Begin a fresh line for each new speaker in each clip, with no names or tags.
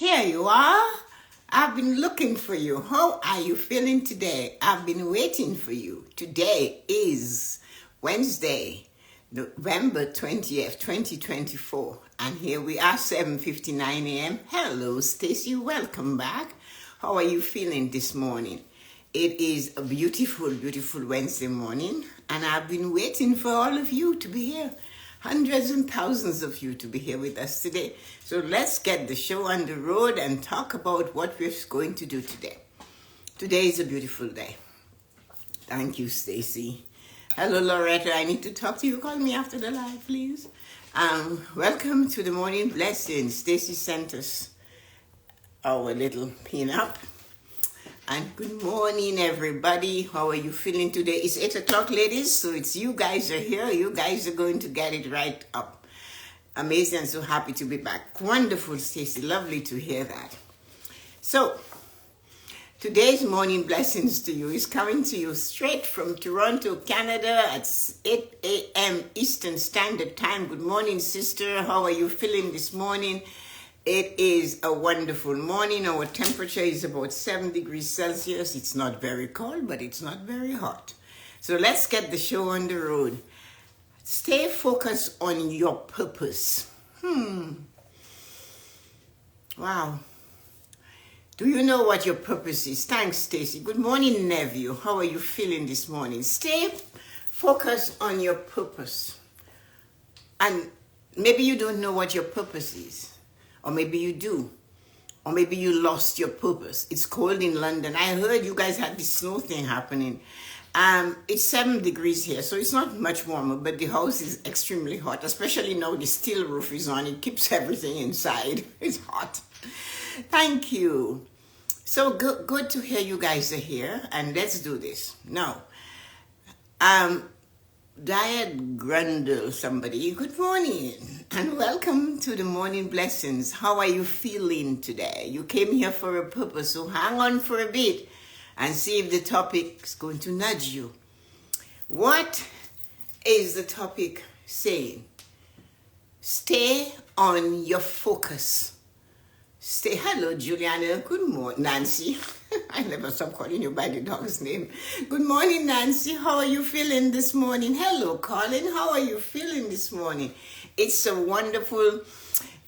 Here you are. I've been looking for you. How are you feeling today? I've been waiting for you. Today is Wednesday, November 20th, 2024. And here we are, 7:59 a.m. Hello, Stacy. Welcome back. How are you feeling this morning? It is a beautiful, beautiful Wednesday morning. And I've been waiting for all of you to be here. Hundreds and thousands of you to be here with us today. So let's get the show on the road and talk about what we're going to do today. Today is a beautiful day. Thank you, Stacy. Hello, Loretta. I need to talk to you. Call me after the live, please. Welcome to the Morning Blessing. Stacy sent us our little pin-up. And good morning, everybody. How are you feeling today? It's 8 o'clock, ladies, so it's you guys are here. You guys are going to get it right up. Amazing and so happy to be back. Wonderful, Stacey. Lovely to hear that. So, today's morning blessings to you is coming to you straight from Toronto, Canada at 8 a.m. Eastern Standard Time. Good morning, sister. How are you feeling this morning? It is a wonderful morning. Our temperature is about 7 degrees Celsius. It's not very cold, but it's not very hot. So let's get the show on the road. Stay focused on your purpose. Wow. Do you know what your purpose is? Thanks, Stacy. Good morning, nephew. How are you feeling this morning? Stay focused on your purpose. And maybe you don't know what your purpose is. Or maybe you do. Or maybe you lost your purpose. It's cold in London. I heard you guys had this snow thing happening. It's 7 degrees here, so it's not much warmer, but the house is extremely hot, especially now the steel roof is on. It keeps everything inside. It's hot. Thank you. So good to hear you guys are here, and let's do this. Now, Diet Grundle, somebody, good morning and welcome to the Morning Blessings. How are you feeling today? You came here for a purpose, so hang on for a bit and see if the topic is going to nudge you. What is the topic saying? Stay on your focus. Hello, Juliana. Good morning, Nancy. I never stop calling you by the dog's name. Good morning, Nancy. How are you feeling this morning? Hello, Colin. How are you feeling this morning? It's a wonderful,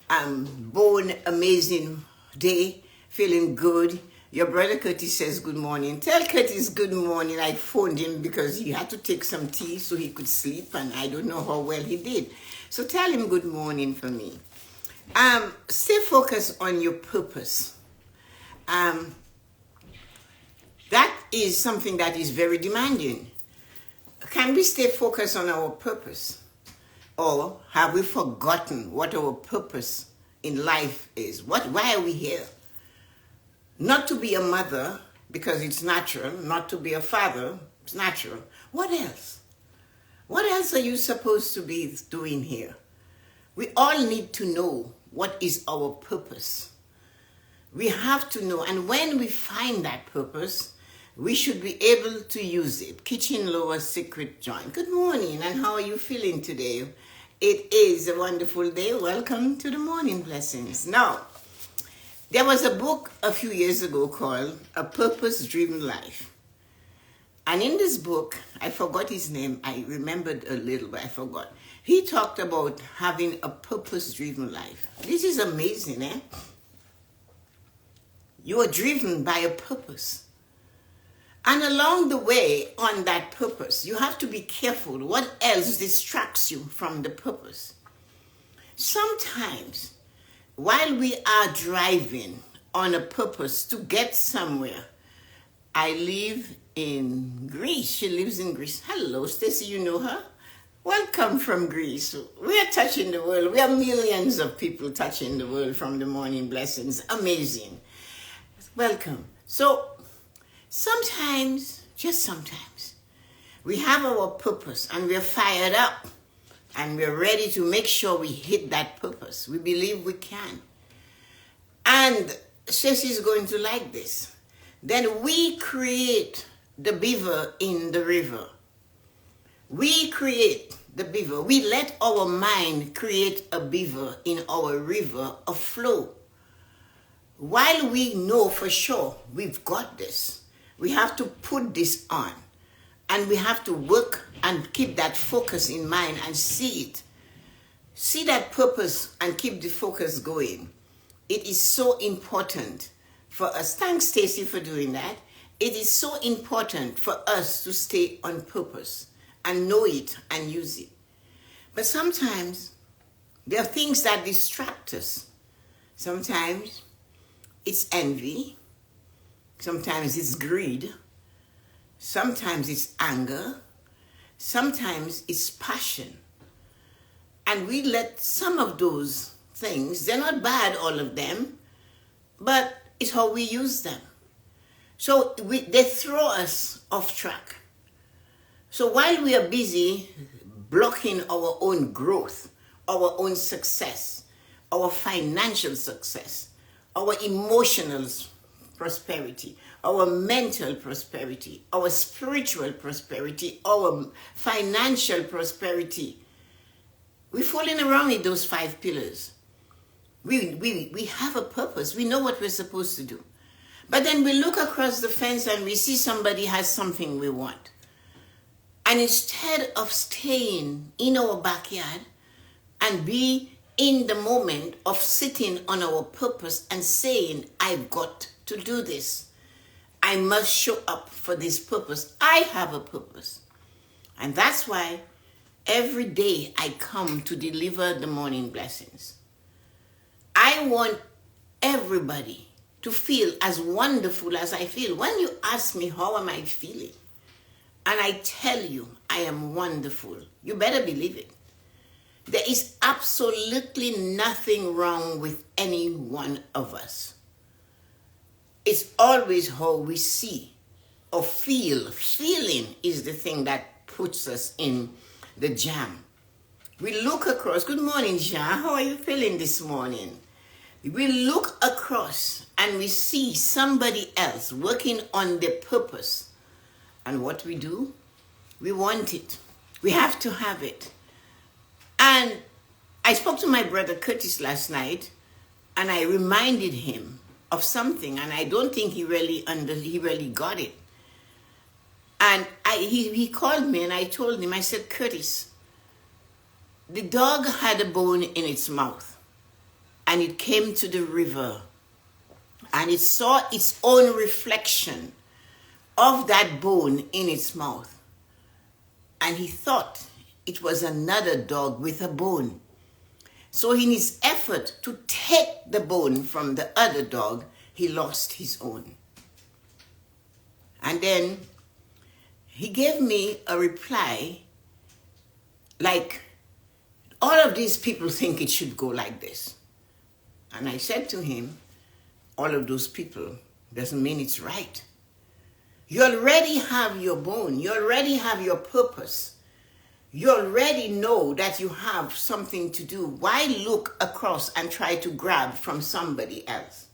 born, amazing day. Feeling good. Your brother Curtis says good morning. Tell Curtis good morning. I phoned him because he had to take some tea so he could sleep, and I don't know how well he did. So tell him good morning for me. Stay focused on your purpose. That is something that is very demanding. Can we stay focused on our purpose? Or have we forgotten what our purpose in life is? Why are we here? Not to be a mother, because it's natural. Not to be a father, it's natural. What else? What else are you supposed to be doing here? We all need to know what is our purpose. We have to know, and when we find that purpose, we should be able to use it. Kitchen Lower Secret Joint. Good morning, and how are you feeling today? It is a wonderful day. Welcome to the Morning Blessings. Now, there was a book a few years ago called A Purpose-Driven Life. And in this book, I forgot his name. I remembered a little, but I forgot. He talked about having a purpose-driven life. This is amazing, eh? You are driven by a purpose. And along the way on that purpose, you have to be careful what else distracts you from the purpose. Sometimes, while we are driving on a purpose to get somewhere, I live in Greece. She lives in Greece. Hello, Stacy, you know her? Welcome from Greece. We are touching the world. We are millions of people touching the world from the Morning Blessings. Amazing. Welcome. So, sometimes, just sometimes, we have our purpose and we're fired up and we're ready to make sure we hit that purpose. We believe we can. And Ceci's going to like this. Then we create the beaver in the river. We create the beaver. We let our mind create a beaver in our river of flow. while we know for sure we've got this, we have to put this on. And we have to work and keep that focus in mind and see it. See that purpose and keep the focus going. It is so important for us. Thanks, Stacy, for doing that. It is so important for us to stay on purpose and know it and use it. But sometimes there are things that distract us. Sometimes it's envy. Sometimes it's greed. Sometimes it's anger. Sometimes it's passion. And we let some of those things, they're not bad, all of them, but it's how we use them. So they throw us off track. So while we are busy blocking our own growth, our own success, our financial success, our emotional prosperity, our mental prosperity, our spiritual prosperity, our financial prosperity, we're falling around with those 5 pillars. We have a purpose. We know what we're supposed to do. But then we look across the fence and we see somebody has something we want. And instead of staying in our backyard and be in the moment of sitting on our purpose and saying, I've got to do this. I must show up for this purpose. I have a purpose. And that's why every day I come to deliver the morning blessings. I want everybody to feel as wonderful as I feel. When you ask me, how am I feeling? And I tell you, I am wonderful. You better believe it. There is absolutely nothing wrong with any one of us. It's always how we see or feel. Feeling is the thing that puts us in the jam. We look across. Good morning, Jean. How are you feeling this morning? We look across and we see somebody else working on their purpose. And what we do? We want it. We have to have it. And I spoke to my brother Curtis last night, and I reminded him of something, and I don't think he really got it. And he called me, and I told him, I said, Curtis, the dog had a bone in its mouth, and it came to the river, and it saw its own reflection of that bone in its mouth. And he thought it was another dog with a bone. So in his effort to take the bone from the other dog, he lost his own. And then he gave me a reply like, all of these people think it should go like this. And I said to him, all of those people doesn't mean it's right. You already have your bone. You already have your purpose. You already know that you have something to do. Why look across and try to grab from somebody else?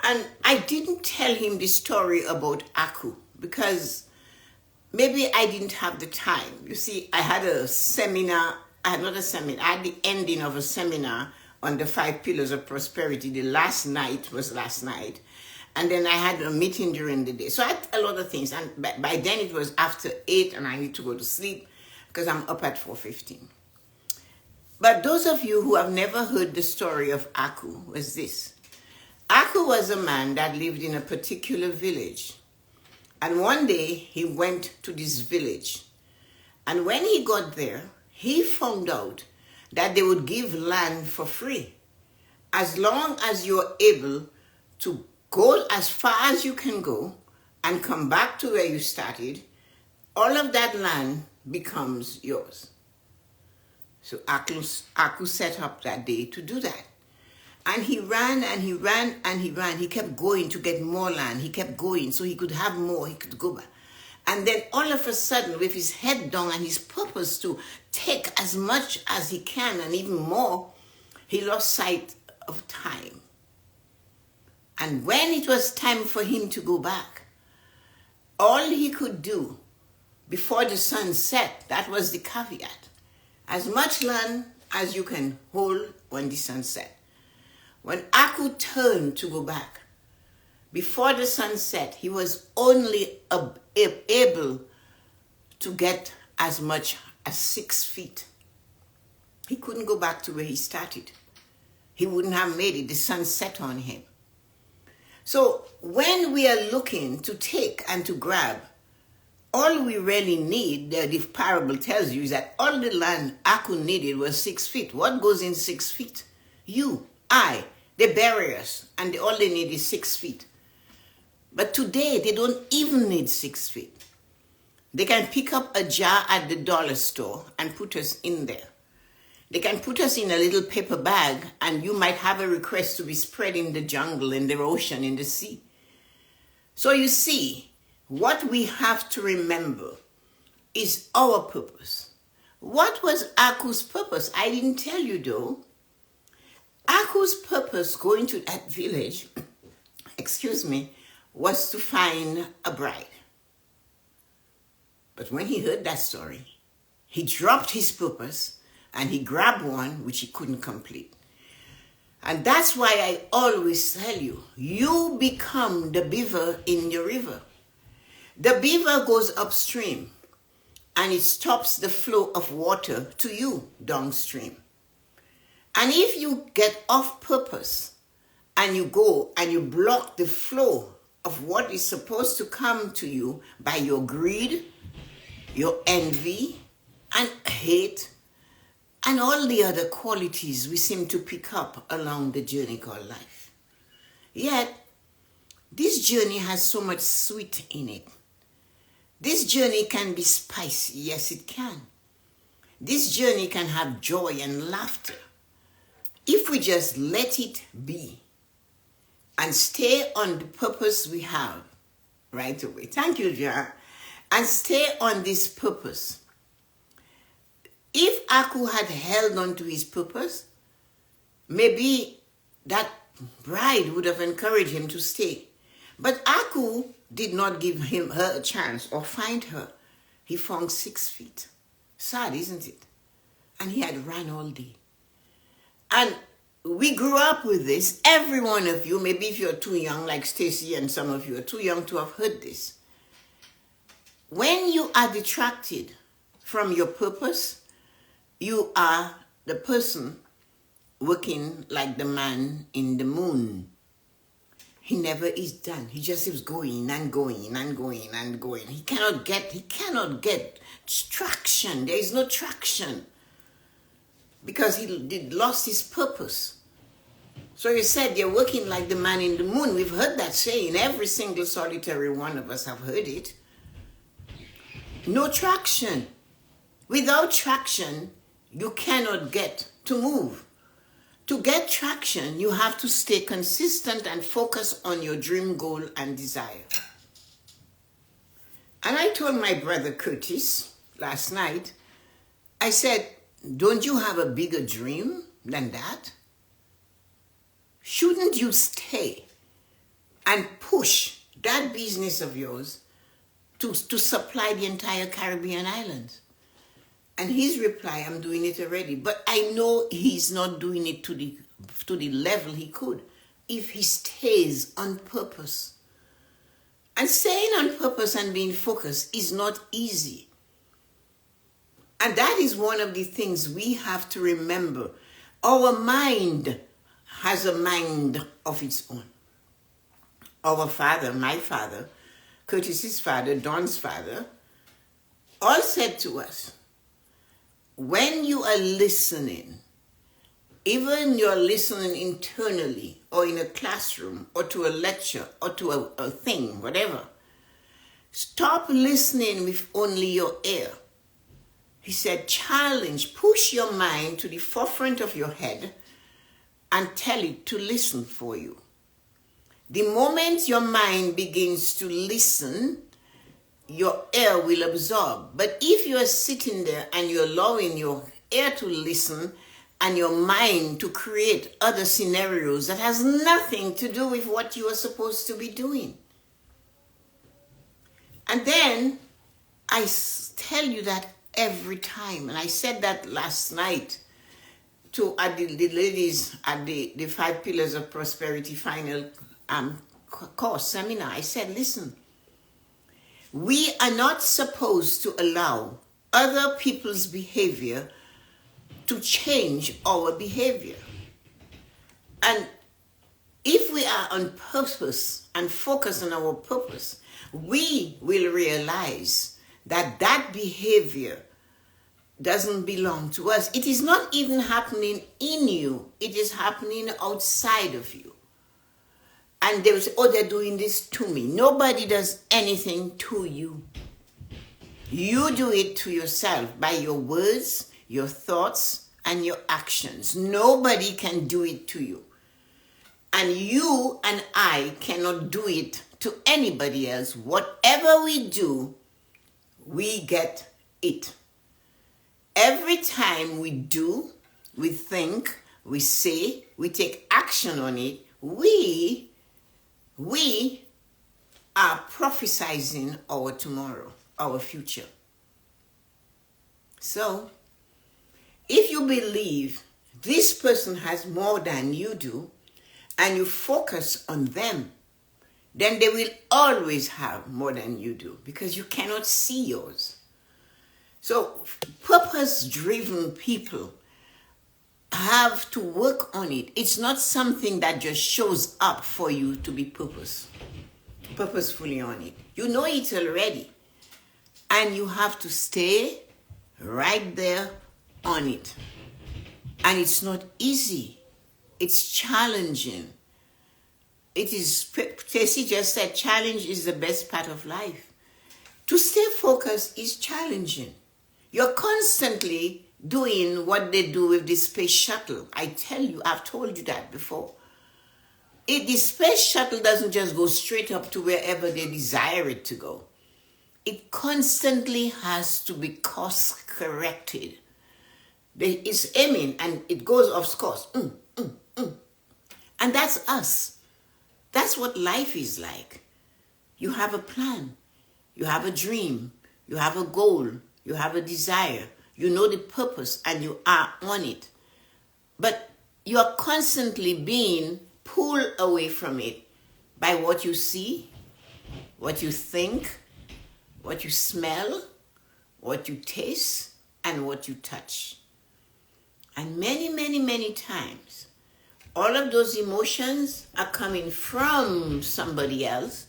And I didn't tell him the story about Aku because maybe I didn't have the time. You see, I had a seminar, I had the ending of a seminar on the 5 pillars of prosperity. The last night was last night. And then I had a meeting during the day. So I had a lot of things. And by then it was after 8 and I need to go to sleep because I'm up at 4:15. But those of you who have never heard the story of Aku was this. Aku was a man that lived in a particular village. And one day he went to this village. And when he got there, he found out that they would give land for free. As long as you're able to go as far as you can go and come back to where you started, all of that land becomes yours. So Aku set up that day to do that. And he ran and he ran and he ran. He kept going to get more land. He kept going so he could have more. He could go back. And then all of a sudden, with his head down and his purpose to take as much as he can and even more, he lost sight of time. And when it was time for him to go back, all he could do before the sun set, that was the caveat, as much land as you can hold when the sun set. When Aku turned to go back, before the sun set, he was only able to get as much as 6 feet. He couldn't go back to where he started. He wouldn't have made it. The sun set on him. So when we are looking to take and to grab, all we really need, the parable tells you, is that all the land Aku needed was 6 feet. What goes in 6 feet? You, I, the barriers, and all they need is 6 feet. But today, they don't even need 6 feet. They can pick up a jar at the dollar store and put us in there. They can put us in a little paper bag, and you might have a request to be spread in the jungle, in the ocean, in the sea. So you see, what we have to remember is our purpose. What was Aku's purpose? I didn't tell you though. Aku's purpose going to that village, was to find a bride. But when he heard that story, he dropped his purpose and he grabbed one which he couldn't complete. And that's why I always tell you, you become the beaver in your river. The beaver goes upstream and it stops the flow of water to you downstream. And if you get off purpose and you go and you block the flow of what is supposed to come to you by your greed, your envy, and hate, and all the other qualities we seem to pick up along the journey called life. Yet, this journey has so much sweet in it. This journey can be spicy, yes it can. This journey can have joy and laughter if we just let it be and stay on the purpose we have right away. Thank you, John. And stay on this purpose. If Aku had held on to his purpose, maybe that bride would have encouraged him to stay. But Aku did not give her a chance or find her. He found 6 feet. Sad, isn't it? And he had run all day. And we grew up with this. Every one of you, maybe if you're too young, like Stacy and some of you are too young to have heard this. When you are detracted from your purpose, you are the person working like the man in the moon. He never is done. He just keeps going and going and going and going. He cannot get traction. There is no traction because he lost his purpose. So you said you're working like the man in the moon. We've heard that saying. Every single solitary one of us have heard it. No traction. Without traction, you cannot get to move. To get traction, you have to stay consistent and focus on your dream, goal, and desire. And I told my brother Curtis last night, I said, don't you have a bigger dream than that? Shouldn't you stay and push that business of yours to supply the entire Caribbean islands? And his reply, I'm doing it already. But I know he's not doing it to the level he could if he stays on purpose. And staying on purpose and being focused is not easy. And that is one of the things we have to remember. Our mind has a mind of its own. Our father, my father, Curtis's father, Don's father, all said to us, when you are listening, even you're listening internally or in a classroom or to a lecture or to a thing, whatever, stop listening with only your ear. He said, challenge, push your mind to the forefront of your head and tell it to listen for you. The moment your mind begins to listen, your ear will absorb. But if you are sitting there and you're allowing your ear to listen and your mind to create other scenarios that has nothing to do with what you are supposed to be doing. And then I tell you that every time, and I said that last night, to the ladies at the 5 Pillars of Prosperity final course seminar. I said, listen, we are not supposed to allow other people's behavior to change our behavior. And if we are on purpose and focus on our purpose, we will realize that that behavior doesn't belong to us. It is not even happening in you. It is happening outside of you. And they will say, oh, they're doing this to me. Nobody does anything to you. You do it to yourself by your words, your thoughts, and your actions. Nobody can do it to you. And you and I cannot do it to anybody else. Whatever we do, we get it. Every time we do, we think, we say, we take action on it, we are prophesizing our tomorrow, our future. So, if you believe this person has more than you do, and you focus on them, then they will always have more than you do because you cannot see yours. So purpose-driven people have to work on it. It's not something that just shows up for you to be purposefully on it. You know it already. And you have to stay right there on it. And it's not easy. It's challenging. It is, Tessie just said, challenge is the best part of life. To stay focused is challenging. You're constantly doing what they do with the space shuttle. I tell you, I've told you that before. The space shuttle doesn't just go straight up to wherever they desire it to go. It constantly has to be course corrected. It's aiming and it goes off course. And that's us. That's what life is like. You have a plan. You have a dream. You have a goal. You have a desire. You know the purpose and you are on it. But you are constantly being pulled away from it by what you see, what you think, what you smell, what you taste, and what you touch. And many, many, many times, all of those emotions are coming from somebody else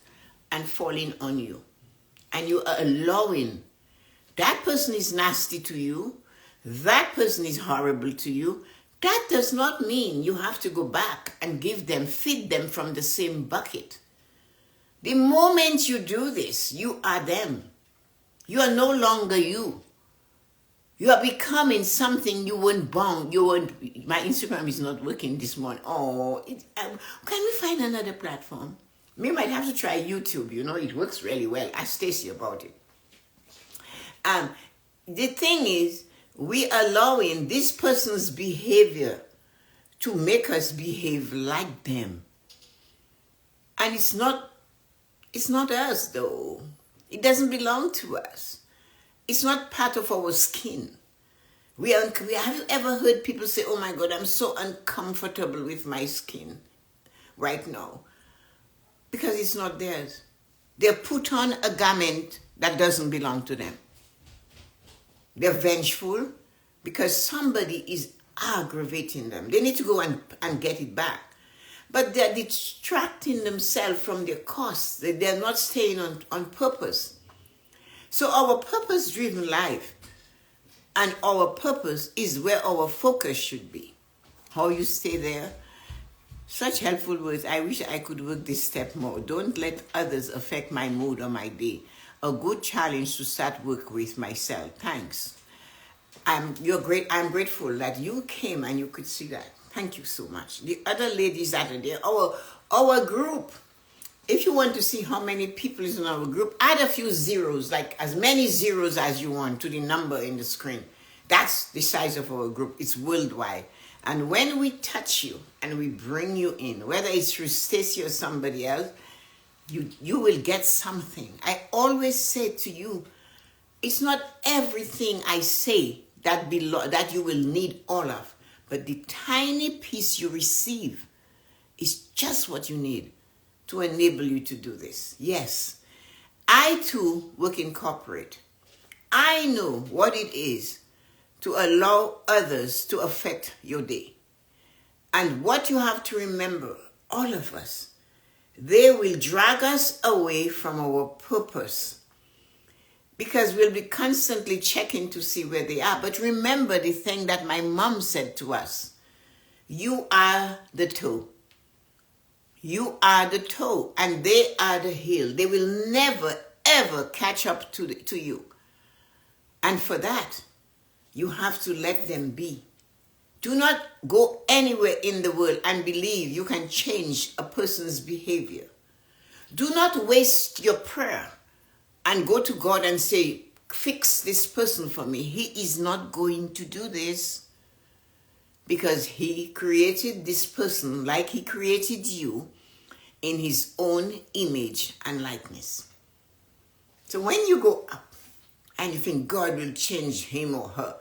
and falling on you. And you are allowing that person is nasty to you. That person is horrible to you. That does not mean you have to go back and feed them from the same bucket. The moment you do this, you are them. You are no longer you. You are becoming something you weren't born. My Instagram is not working this morning. Can we find another platform? We might have to try YouTube. It works really well. Ask Stacy about it. The thing is, we are allowing this person's behavior to make us behave like them. And it's not us, though. It doesn't belong to us. It's not part of our skin. Have you ever heard people say, oh my God, I'm so uncomfortable with my skin right now? Because it's not theirs. They're put on a garment that doesn't belong to them. They're vengeful because somebody is aggravating them. They need to go and get it back. But they're distracting themselves from their cause. They're not staying on purpose. So our purpose-driven life and our purpose is where our focus should be. How you stay there. Such helpful words. I wish I could work this step more. Don't let others affect my mood or my day. A good challenge to start work with myself. Thanks. I'm grateful that you came and you could see that. Thank you so much. The other ladies that are there, our group. If you want to see how many people is in our group, add a few zeros, like as many zeros as you want to the number in the screen. That's the size of our group. It's worldwide. And when we touch you and we bring you in, whether it's through Stacy or somebody else, you will get something. I always say to you, it's not everything I say that you will need all of, But the tiny piece you receive is just what you need to enable you to do this. Yes, I too work in corporate. I know what it is to allow others to affect your day. And what you have to remember, all of us, they will drag us away from our purpose because we'll be constantly checking to see where they are. But remember the thing that my mom said to us: you are the toe. You are the toe and they are the heel. They will never, ever catch up to you. And for that, you have to let them be. Do not go anywhere in the world and believe you can change a person's behavior. Do not waste your prayer and go to God and say, fix this person for me. He is not going to do this because he created this person like he created you in his own image and likeness. So when you go up and you think God will change him or her,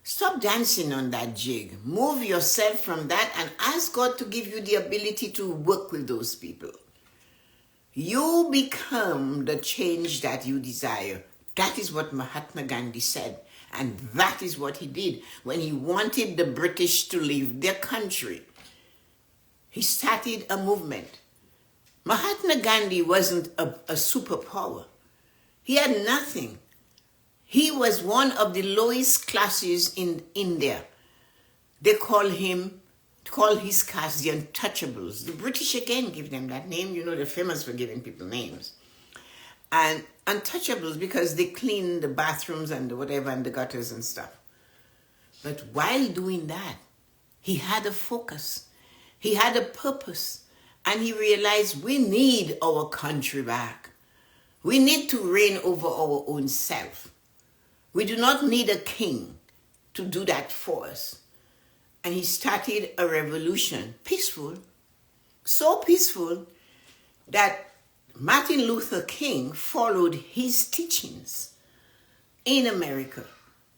stop dancing on that jig. Move yourself from that and ask God to give you the ability to work with those people. You become the change that you desire. That is what Mahatma Gandhi said. And that is what he did when he wanted the British to leave their country. He started a movement. Mahatma Gandhi wasn't a superpower. He had nothing. He was one of the lowest classes in India. They call his caste the Untouchables. The British again give them that name. You know, they're famous for giving people names. And Untouchables because they clean the bathrooms and the whatever and the gutters and stuff. But while doing that, he had a focus. He had a purpose. And he realized we need our country back. We need to reign over our own self. We do not need a king to do that for us. And he started a revolution, peaceful, so peaceful that Martin Luther King followed his teachings in America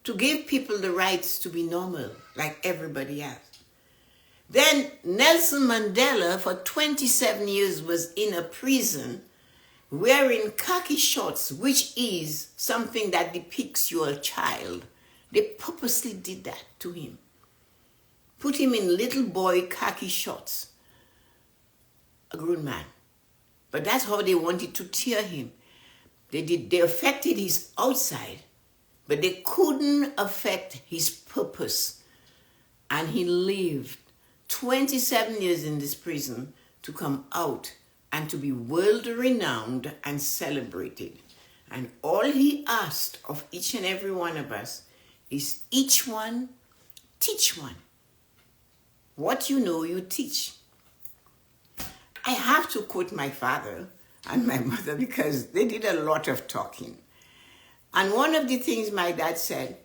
to give people the rights to be normal like everybody else. Then Nelson Mandela for 27 years was in a prison wearing khaki shorts, which is something that depicts your child. They purposely did that to him. Put him in little boy khaki shorts. A grown man. But that's how they wanted to tear him. They affected his outside, but they couldn't affect his purpose. And he lived 27 years in this prison to come out and to be world-renowned and celebrated. And all he asked of each and every one of us is each one, teach one. What you know, you teach. I have to quote my father and my mother because they did a lot of talking. And one of the things my dad said,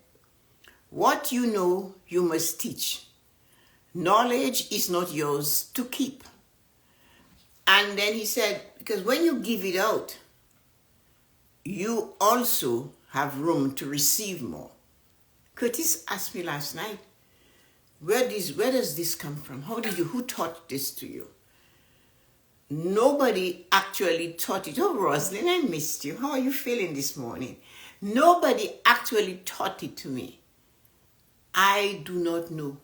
what you know, you must teach. Knowledge is not yours to keep. And then he said, because when you give it out, you also have room to receive more. Curtis asked me last night, where does this come from? Who taught this to you? Nobody actually taught it. Oh, Roslyn, I missed you. How are you feeling this morning? Nobody actually taught it to me. I do not know.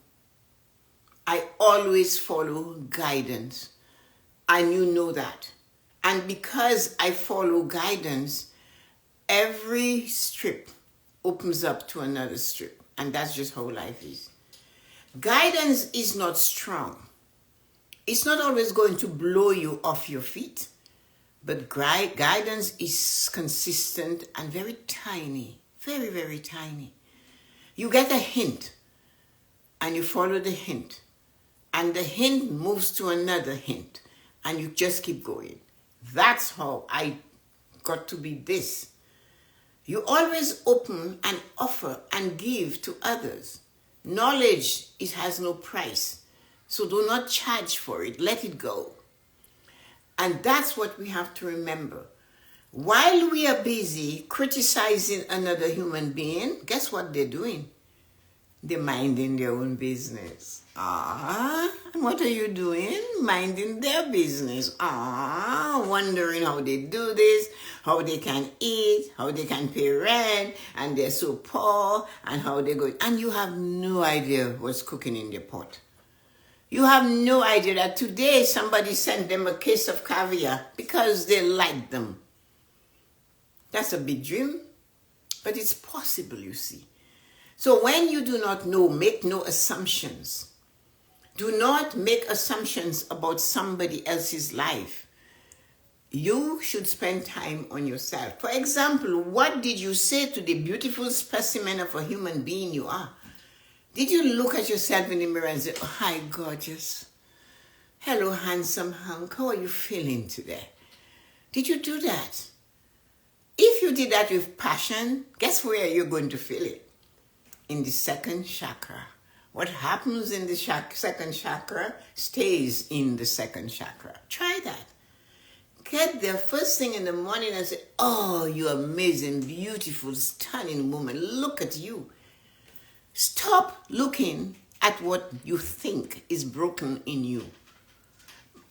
I always follow guidance. And you know that. And because I follow guidance, every strip opens up to another strip. And that's just how life is. Guidance is not strong. It's not always going to blow you off your feet. But guidance is consistent and very tiny. Very, very tiny. You get a hint. And you follow the hint. And the hint moves to another hint. And you just keep going. That's how I got to be this. You always open and offer and give to others. Knowledge, it has no price. So do not charge for it. Let it go. And that's what we have to remember. While we are busy criticizing another human being, guess what they're doing? They're minding their own business. And what are you doing? Minding their business. Wondering how they do this, how they can eat, how they can pay rent, and they're so poor, and how they go. And you have no idea what's cooking in their pot. You have no idea that today somebody sent them a case of caviar because they like them. That's a big dream, but it's possible, you see. So when you do not know, make no assumptions. Do not make assumptions about somebody else's life. You should spend time on yourself. For example, what did you say to the beautiful specimen of a human being you are? Did you look at yourself in the mirror and say, oh, hi, gorgeous. Hello, handsome hunk. How are you feeling today? Did you do that? If you did that with passion, guess where you're going to feel it? In the second chakra. What happens in the second chakra stays in the second chakra. Try that. Get there first thing in the morning and say, oh, you amazing, beautiful, stunning woman. Look at you. Stop looking at what you think is broken in you.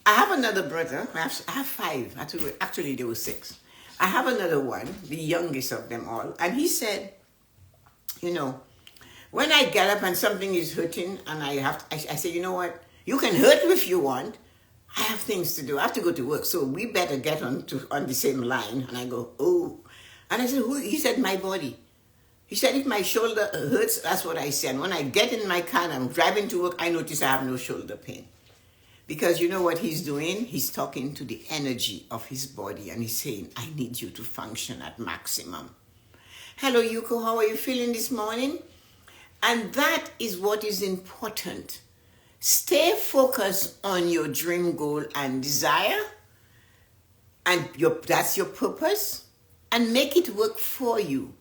I have another brother. I have 5. Actually, there were 6. I have another one, the youngest of them all. And he said, you know, when I get up and something is hurting and I say, you know what? You can hurt me if you want. I have things to do. I have to go to work. So we better get on the same line. And I go, oh. And I said, who? He said, my body. He said, if my shoulder hurts, that's what I say. And when I get in my car and I'm driving to work, I notice I have no shoulder pain. Because you know what he's doing? He's talking to the energy of his body and he's saying, I need you to function at maximum. Hello, Yuko, how are you feeling this morning? And that is what is important. Stay focused on your dream goal and desire. And that's your purpose. And make it work for you.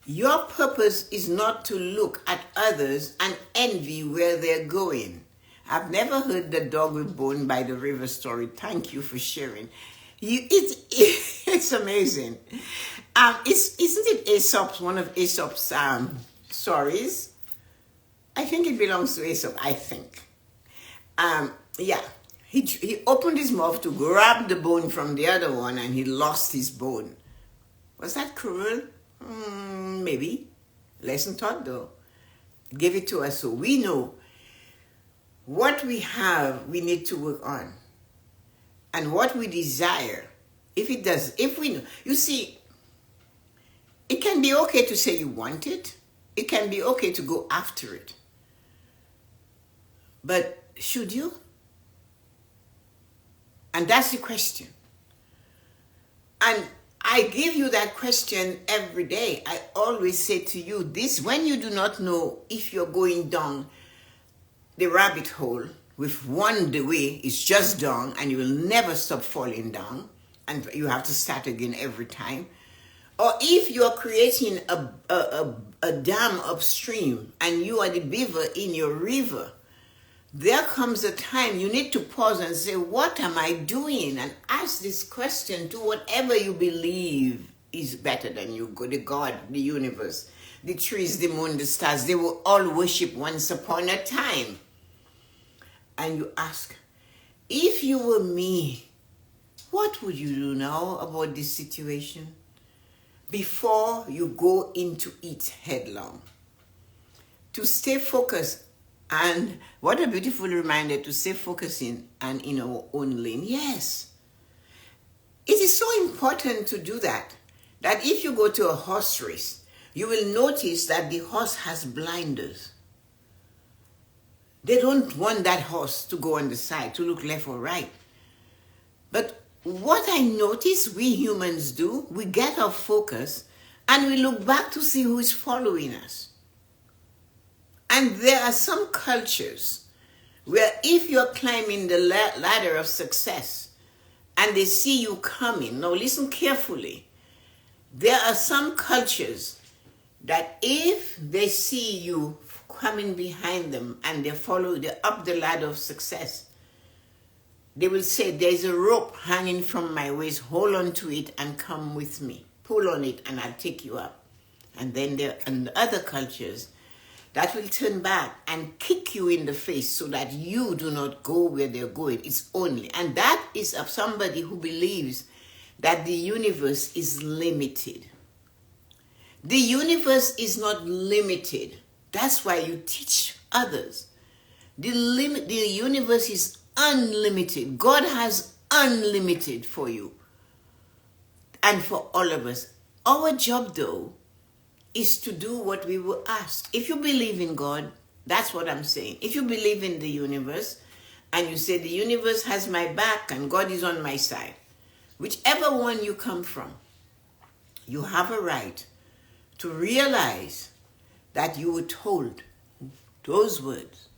Your purpose is not to look at others and envy where they're going. I've never heard the dog with bone by the river story. Thank you for sharing. It's amazing. Isn't it Aesop's, one of Aesop's stories? I think it belongs to Aesop, I think. Yeah. He opened his mouth to grab the bone from the other one and he lost his bone. Was that cruel? Maybe. Lesson taught though. Give it to us so we know what we have, we need to work on. And what we desire, if we know. You see, it can be okay to say you want it. It can be okay to go after it. But should you? And that's the question. And I give you that question every day. I always say to you this, when you do not know if you're going down the rabbit hole with one the way, it's just down and you will never stop falling down and you have to start again every time. Or if you're creating a dam upstream and you are the beaver in your river, there comes a time you need to pause and say, what am I doing? And ask this question to whatever you believe is better than you, the God, the universe, the trees, the moon, the stars. They will all worship once upon a time. And you ask, if you were me, what would you do now about this situation? Before you go into it headlong. To stay focused. And what a beautiful reminder to stay focusing and in our own lane. Yes. It is so important to do that. That if you go to a horse race, you will notice that the horse has blinders. They don't want that horse to go on the side, to look left or right. But what I notice we humans do, we get our focus and we look back to see who is following us. And there are some cultures where if you're climbing the ladder of success and they see you coming, now listen carefully, there are some cultures that if they see you coming behind them and they follow you up the ladder of success, they will say, there's a rope hanging from my waist, hold on to it and come with me. Pull on it and I'll take you up. And then there are other cultures that will turn back and kick you in the face so that you do not go where they're going. It's only, and that is of somebody who believes that the universe is limited. The universe is not limited. That's why you teach others. The universe is unlimited. God has unlimited for you and for all of us. Our job, though, is to do what we were asked. If you believe in God, that's what I'm saying. If you believe in the universe and you say the universe has my back and God is on my side, whichever one you come from, you have a right to realize that you were told those words.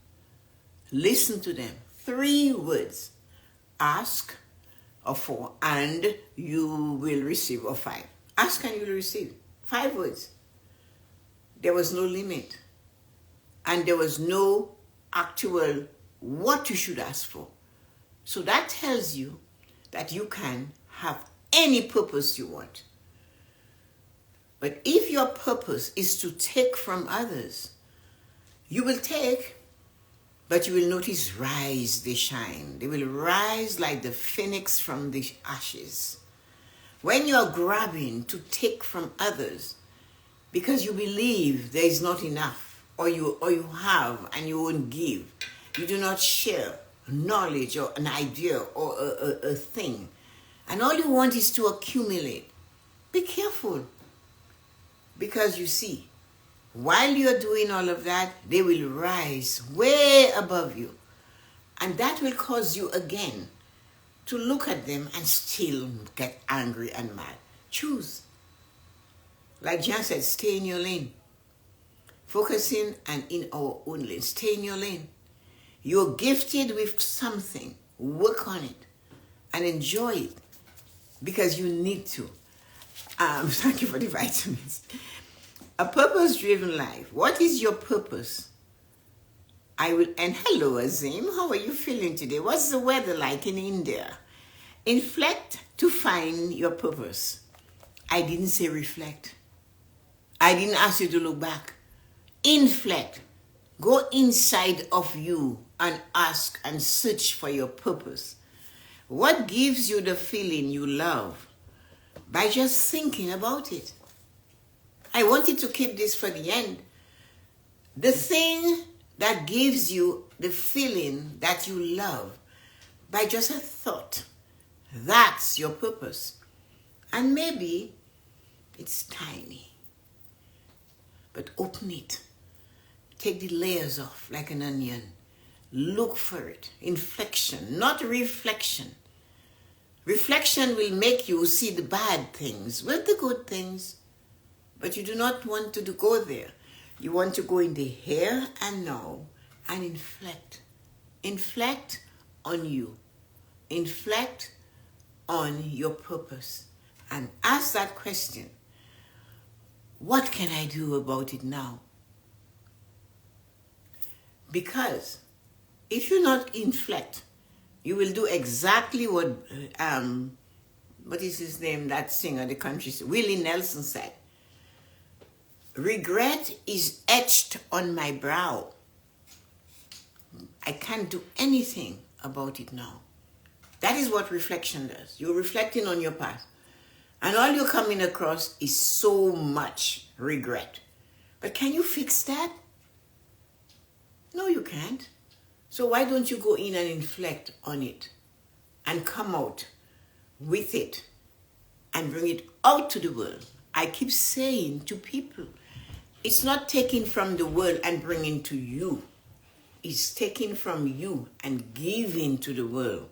Listen to them. 3 words. Ask, or 4, and you will receive, or 5. Ask and you will receive. 5 words. There was no limit. And there was no actual what you should ask for. So that tells you that you can have any purpose you want. But if your purpose is to take from others, you will take, but you will notice rise, they shine. They will rise like the phoenix from the ashes. When you are grabbing to take from others because you believe there is not enough, or you have and you won't give, you do not share knowledge or an idea or a thing, and all you want is to accumulate, be careful. Because you see, while you're doing all of that, they will rise way above you. And that will cause you again to look at them and still get angry and mad. Choose. Like Jan said, stay in your lane. Focusing and in our own lane. Stay in your lane. You're gifted with something. Work on it and enjoy it because you need to. Thank you for the vitamins. A purpose-driven life. What is your purpose? And hello, Azim. How are you feeling today? What's the weather like in India? Inflect to find your purpose. I didn't say reflect. I didn't ask you to look back. Inflect. Go inside of you and ask and search for your purpose. What gives you the feeling you love? By just thinking about it. I wanted to keep this for the end. The thing that gives you the feeling that you love, by just a thought, that's your purpose. And maybe it's tiny, but open it. Take the layers off like an onion. Look for it. Inflection, not reflection. Reflection will make you see the bad things with the good things. But you do not want to go there. You want to go in the here and now and inflect. Inflect on you. Inflect on your purpose. And ask that question. What can I do about it now? Because if you not inflect, you will do exactly what is his name, that singer, the country, Willie Nelson said. Regret is etched on my brow. I can't do anything about it now. That is what reflection does. You're reflecting on your past. And all you're coming across is so much regret. But can you fix that? No, you can't. So why don't you go in and inflect on it and come out with it and bring it out to the world? I keep saying to people, it's not taking from the world and bringing to you. It's taking from you and giving to the world.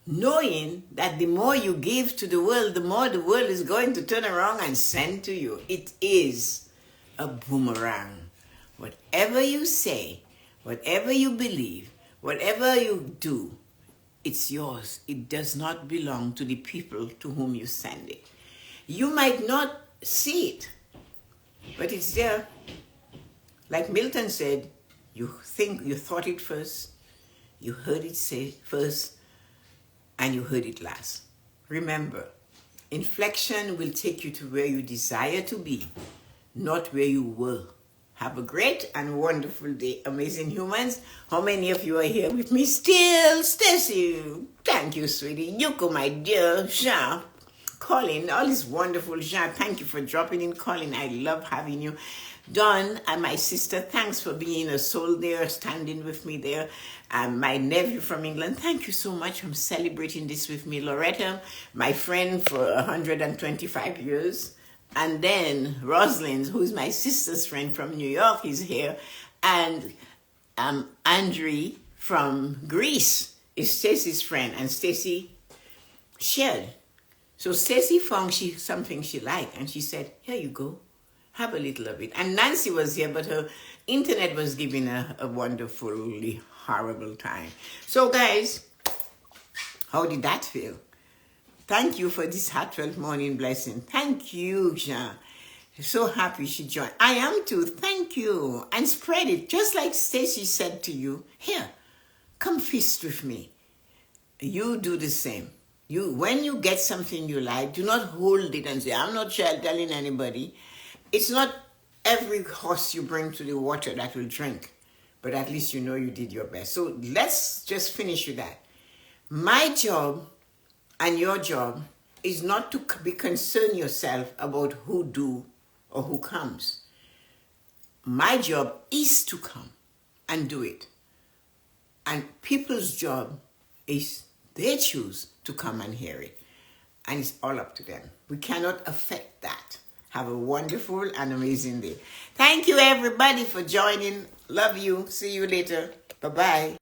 Knowing that the more you give to the world is going to turn around and send to you. It is a boomerang. Whatever you say, whatever you believe, whatever you do, it's yours. It does not belong to the people to whom you send it. You might not see it, but it's there. Like Milton said, you thought it first, you heard it say first, and you heard it last. Remember, inflection will take you to where you desire to be, not where you were. Have a great and wonderful day, amazing humans. How many of you are here with me still? Stacy, thank you, sweetie. Yuko, my dear. Jean, Colin, all is wonderful. Jean, thank you for dropping in. Colin, I love having you. Dawn and my sister, thanks for being a soul there, standing with me there. My nephew from England, thank you so much for celebrating this with me. Loretta, my friend for 125 years. And then Rosalind, who's my sister's friend from New York, is here. And Andre from Greece is Stacy's friend. And Stacy shared. So Stacy found something she liked. And she said, here you go. Have a little of it. And Nancy was here, but her internet was giving her a wonderfully horrible time. So guys, how did that feel? Thank you for this heartfelt morning blessing. Thank you, Jean. So happy she joined. I am too. Thank you. And spread it. Just like Stacy said to you, here, come feast with me. You do the same. When you get something you like, do not hold it and say, I'm not telling anybody. It's not every horse you bring to the water that will drink. But at least you know you did your best. So let's just finish with that. My job and your job is not to be concerned yourself about who do or who comes. My job is to come and do it. And people's job is they choose to come and hear it. And it's all up to them. We cannot affect that. Have a wonderful and amazing day. Thank you, everybody, for joining. Love you. See you later. Bye-bye.